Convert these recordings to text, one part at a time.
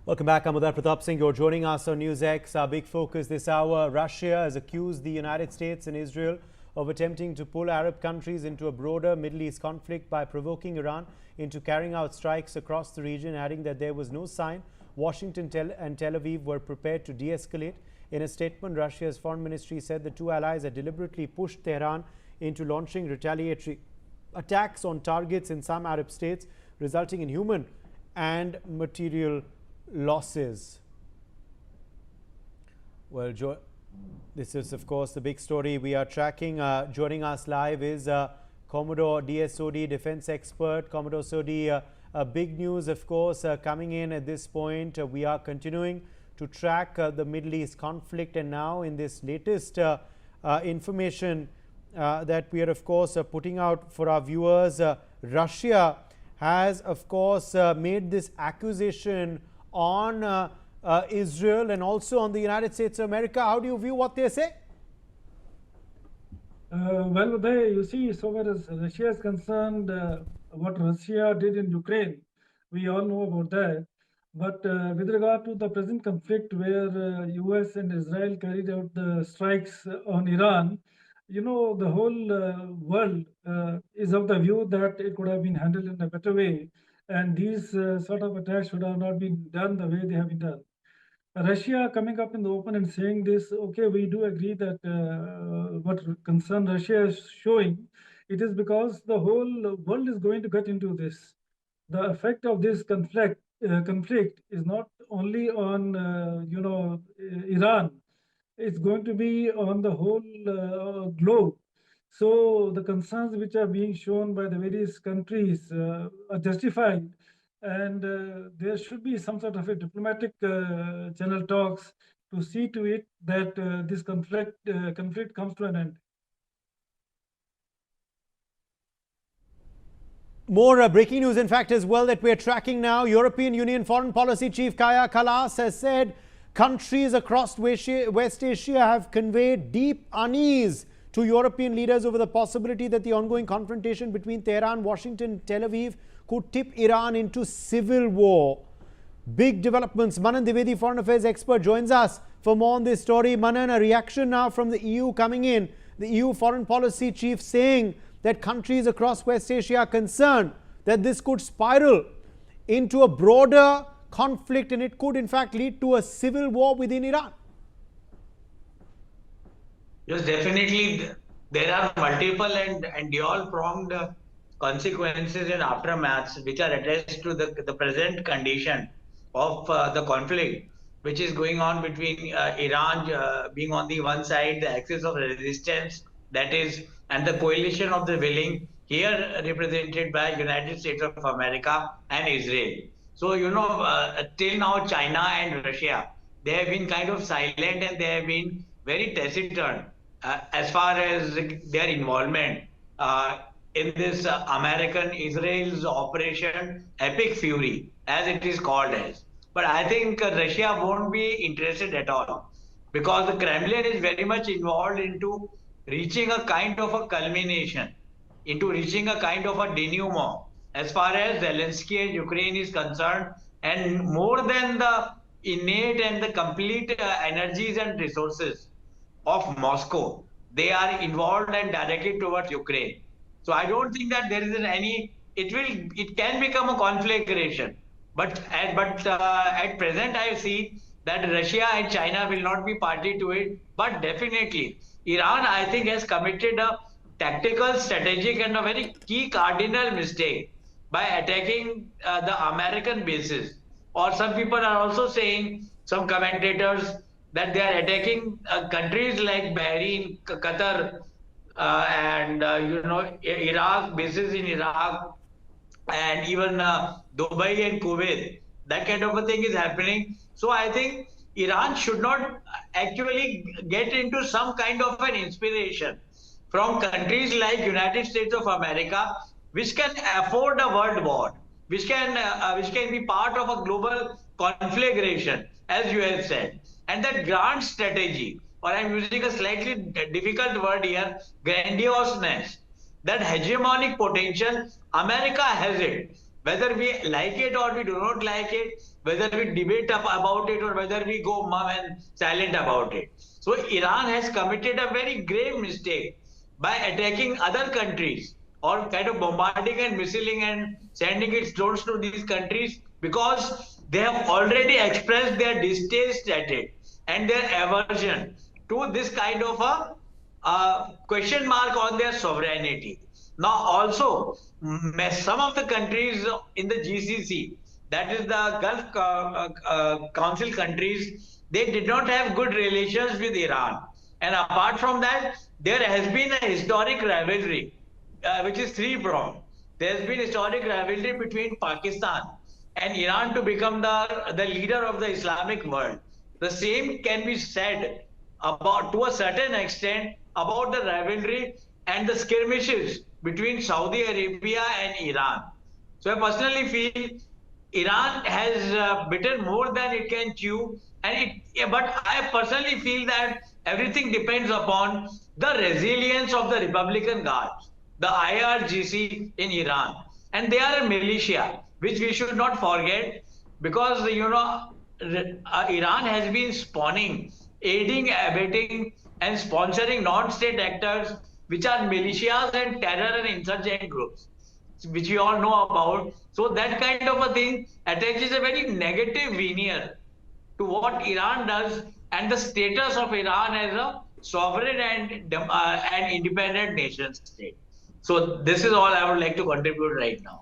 Welcome back. I'm Pratap Singh. You're joining us on NewsX. Our big focus this hour: Russia has accused the United States and Israel of attempting to pull Arab countries into a broader Middle East conflict by provoking Iran into carrying out strikes across the region, adding that there was no sign Washington and Tel Aviv were prepared to de-escalate. In a statement, Russia's foreign ministry said the two allies had deliberately pushed Tehran into launching retaliatory attacks on targets in some Arab states, resulting in human and material losses. Well, this is of course the big story we are tracking. Joining us live is Commodore DS Sodhi, defense expert. Commodore Sodhi, big news of course coming in at this point. We are continuing to track the Middle East conflict, and now in this latest information that we are of course putting out for our viewers, Russia has of course made this accusation on Israel and also on the United States of America. How do you view what they say? Well, you see, so far as Russia is concerned, what Russia did in Ukraine, we all know about that. But with regard to the present conflict where US and Israel carried out the strikes on Iran, you know, the whole world is of the view that it could have been handled in a better way. And these sort of attacks should have not been done the way they have been done. Russia coming up in the open and saying this, okay, we do agree that what concern Russia is showing, it is because the whole world is going to get into this. The effect of this conflict is not only on, Iran, it's going to be on the whole globe. So the concerns which are being shown by the various countries are justified, and there should be some sort of a diplomatic channel talks to see to it that this conflict comes to an end. More breaking news, in fact, as well, that we're tracking now. European Union Foreign Policy Chief Kaja Kallas has said countries across West Asia have conveyed deep unease to European leaders over the possibility that the ongoing confrontation between Tehran, Washington, and Tel Aviv could tip Iran into civil war. Big developments. Manan Dwivedi, foreign affairs expert, joins us for more on this story. Manan, a reaction now from the EU coming in. The EU foreign policy chief saying that countries across West Asia are concerned that this could spiral into a broader conflict and it could in fact lead to a civil war within Iran. Yes, definitely. There are multiple and dual-pronged consequences and aftermaths which are attached to the present condition of the conflict, which is going on between Iran being on the one side, the axis of resistance, that is, and the coalition of the willing, here represented by United States of America and Israel. So, you know, till now, China and Russia, they have been kind of silent and they have been very taciturn as far as their involvement in this American-Israel's operation Epic Fury, as it is called as. But I think Russia won't be interested at all, because the Kremlin is very much involved into reaching a kind of a culmination, into reaching a kind of a denouement as far as Zelensky and Ukraine is concerned, and more than the innate and the complete energies and resources of Moscow, they are involved and directed towards Ukraine. So I don't think that there is it can become a conflagration. But at present, I see that Russia and China will not be party to it. But definitely, Iran, I think, has committed a tactical, strategic, and a very key cardinal mistake by attacking the American bases. Or some people are also saying, some commentators, that they are attacking countries like Bahrain, Qatar, and Iraq, bases in Iraq, and even Dubai and Kuwait. That kind of a thing is happening. So I think Iran should not actually get into some kind of an inspiration from countries like United States of America, which can afford a world war, which can be part of a global conflagration, as you have said. And that grand strategy, or I'm using a slightly difficult word here, grandioseness, that hegemonic potential, America has it. whether we like it or we do not like it, whether we debate about it or whether we go mum and silent about it. So Iran has committed a very grave mistake by attacking other countries or kind of bombarding and missiling and sending its drones to these countries, because they have already expressed their distaste at it and their aversion to this kind of a question mark on their sovereignty. Now, also, some of the countries in the GCC, that is the Gulf Council countries, they did not have good relations with Iran. And apart from that, there has been a historic rivalry, which is three-pronged. There has been historic rivalry between Pakistan and Iran to become the leader of the Islamic world. The same can be said about, to a certain extent, about the rivalry and the skirmishes between Saudi Arabia and Iran. So I personally feel Iran has bitten more than it can chew, but I personally feel that everything depends upon the resilience of the Republican Guards, the IRGC in Iran, and they are a militia, which we should not forget, because Iran has been spawning, aiding, abetting, and sponsoring non-state actors, which are militias and terror and insurgent groups, which we all know about. So that kind of a thing attaches a very negative veneer to what Iran does and the status of Iran as a sovereign and independent nation state. So this is all I would like to contribute right now.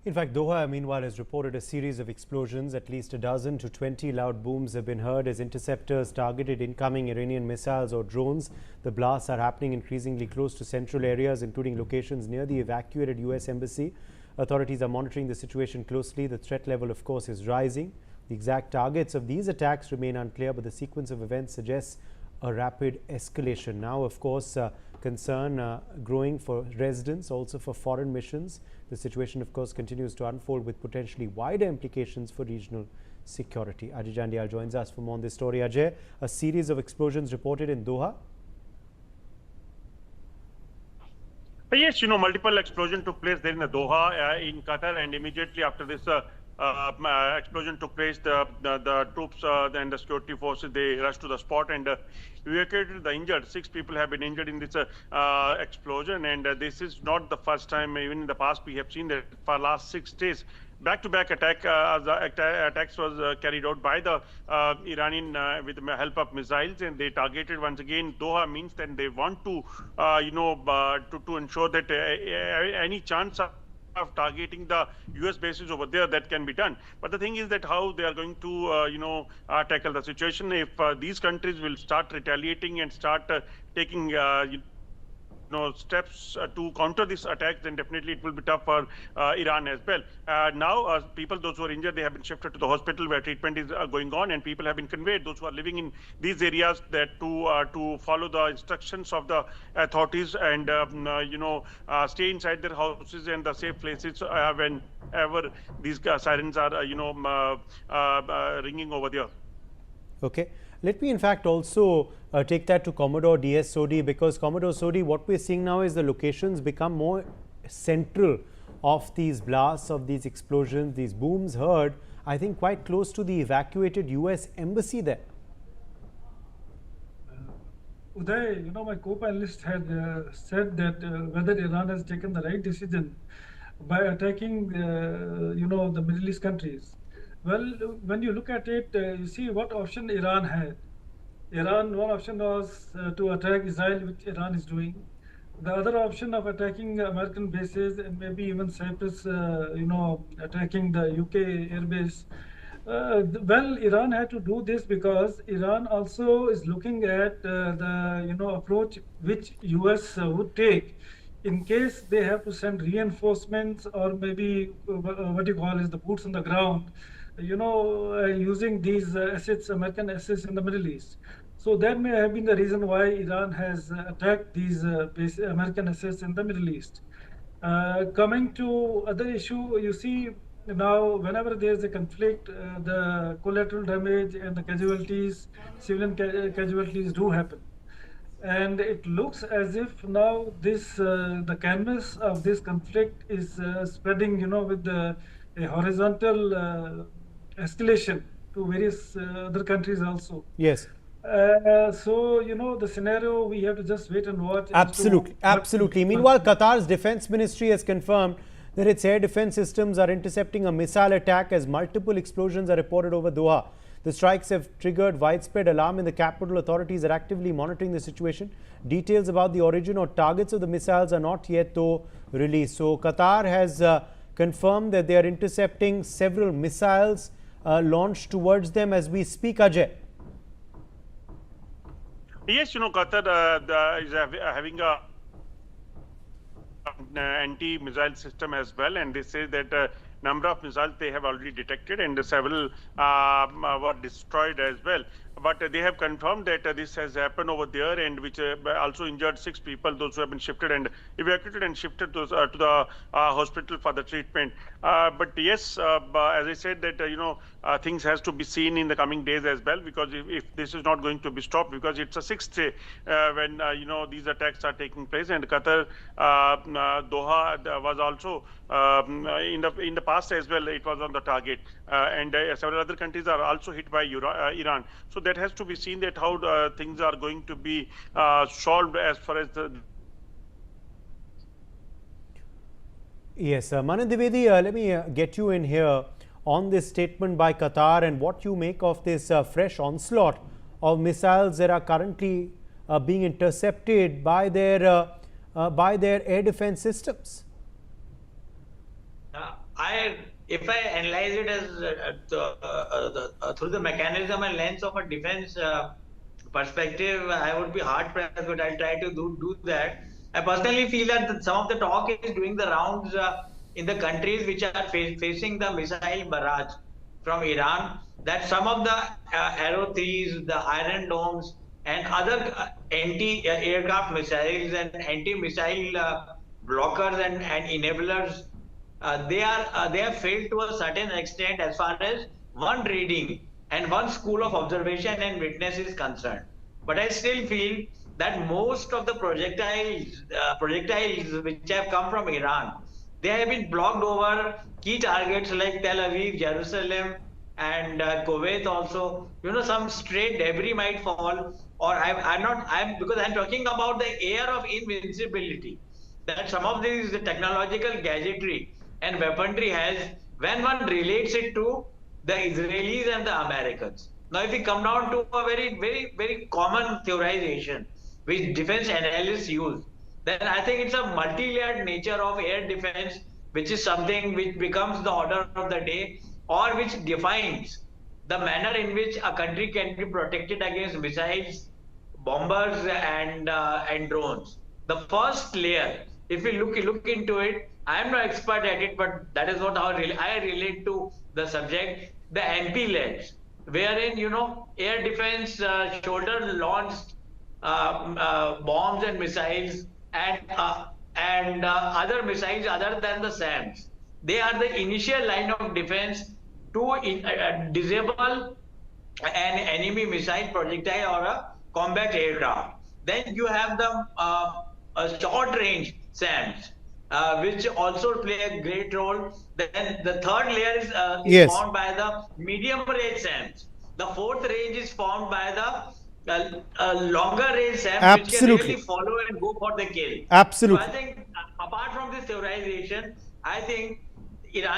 In fact, Doha, meanwhile, has reported a series of explosions. At least a dozen to 20 loud booms have been heard as interceptors targeted incoming Iranian missiles or drones. The blasts are happening increasingly close to central areas, including locations near the evacuated US embassy. Authorities are monitoring the situation closely. The threat level, of course, is rising. The exact targets of these attacks remain unclear, but the sequence of events suggests a rapid escalation. Now, of course, concern growing for residents, also for foreign missions. The situation, of course, continues to unfold with potentially wider implications for regional security. Ajay Jandial joins us for more on this story. Ajay, a series of explosions reported in Doha. Yes, multiple explosions took place there in the Doha in Qatar, and immediately after this explosion took place, the troops and the security forces, they rushed to the spot and evacuated the injured. 6 people have been injured in this explosion, and this is not the first time. Even in the past, we have seen that for the last 6 days, back-to-back attacks was carried out by the Iranian with the help of missiles, and they targeted once again Doha. Means that they want to, to ensure that any chance of targeting the US bases over there, that can be done. But the thing is that how they are going to, tackle the situation. If these countries will start retaliating and start taking, steps to counter this attack, then definitely it will be tough for Iran as well. Now, people, those who are injured, they have been shifted to the hospital where treatment is going on, and people have been conveyed, those who are living in these areas, that to follow the instructions of the authorities and stay inside their houses and the safe places whenever these sirens are ringing over there. Okay. Let me in fact also take that to Commodore DS Sodi, because Commodore Sodi, what we're seeing now is the locations become more central of these blasts, of these explosions, these booms heard, I think quite close to the evacuated US embassy there. Uday, my co-panelist had said that whether Iran has taken the right decision by attacking, the Middle East countries. Well, when you look at it, you see what option Iran had. One option was to attack Israel, which Iran is doing. The other option of attacking American bases and maybe even Cyprus, attacking the UK airbase. Well, Iran had to do this because Iran also is looking at the approach which US would take in case they have to send reinforcements, or maybe what you call is the boots on the ground, using these assets, American assets in the Middle East. So that may have been the reason why Iran has attacked these American assets in the Middle East. Coming to other issue, you see now whenever there's a conflict, the collateral damage and the casualties, civilian casualties do happen. And it looks as if now the canvas of this conflict is spreading, with a horizontal escalation to various other countries also. Yes. So, the scenario, we have to just wait and watch. Absolutely, absolutely. Meanwhile, Qatar's defense ministry has confirmed that its air defense systems are intercepting a missile attack as multiple explosions are reported over Doha. The strikes have triggered widespread alarm in the capital. Authorities are actively monitoring the situation. Details about the origin or targets of the missiles are not yet though released. So Qatar has confirmed that they are intercepting several missiles launched towards them as we speak, Ajay. Yes, Qatar is having a anti-missile system as well, and they say that number of missiles they have already detected, and several were destroyed as well. But they have confirmed that this has happened over there, and which also injured 6 people, those who have been shifted and evacuated and shifted to the hospital for the treatment. But yes, as I said, that things has to be seen in the coming days as well, because if this is not going to be stopped, because it's a 6th day when these attacks are taking place, and Qatar, Doha was also in the past as well. It was on the target, and several other countries are also hit by Iran. So that has to be seen that how things are going to be solved as far as the. Yes, Manan Dwivedi, let me get you in here on this statement by Qatar and what you make of this fresh onslaught of missiles that are currently being intercepted by their air defense systems. If I analyze it as through the mechanism and lens of a defense perspective, I would be hard pressed, but I'll try to do that. I personally feel that some of the talk is doing the rounds in the countries which are facing the missile barrage from Iran, that some of the Arrow 3s, the Iron Domes, and other anti-aircraft missiles and anti-missile blockers and enablers, they have failed to a certain extent as far as one reading and one school of observation and witness is concerned. But I still feel that most of the projectiles which have come from Iran, they have been blocked over key targets like Tel Aviv, Jerusalem, and Kuwait also. Some stray debris might fall, or because I'm talking about the air of invincibility that some of these technological gadgetry and weaponry has, when one relates it to the Israelis and the Americans. Now, if we come down to a very, very, very common theorization which defense analysts use, then I think it's a multi-layered nature of air defense, which is something which becomes the order of the day, or which defines the manner in which a country can be protected against missiles, bombers, and drones. The first layer, if we look into it, I am no expert at it, but that is what I relate to the subject, the MP-LEDs, wherein air defense shoulder-launched bombs and missiles and other missiles other than the SAMs. They are the initial line of defense to disable an enemy missile, projectile, or a combat aircraft. Then you have the short-range SAMs, which also play a great role. Then the third layer is Yes. formed by the medium-range SAMs. The fourth range is formed by the longer range SAMs, which can Absolutely. really follow and go for the kill. Absolutely. So I think apart from this theorization, I think Irani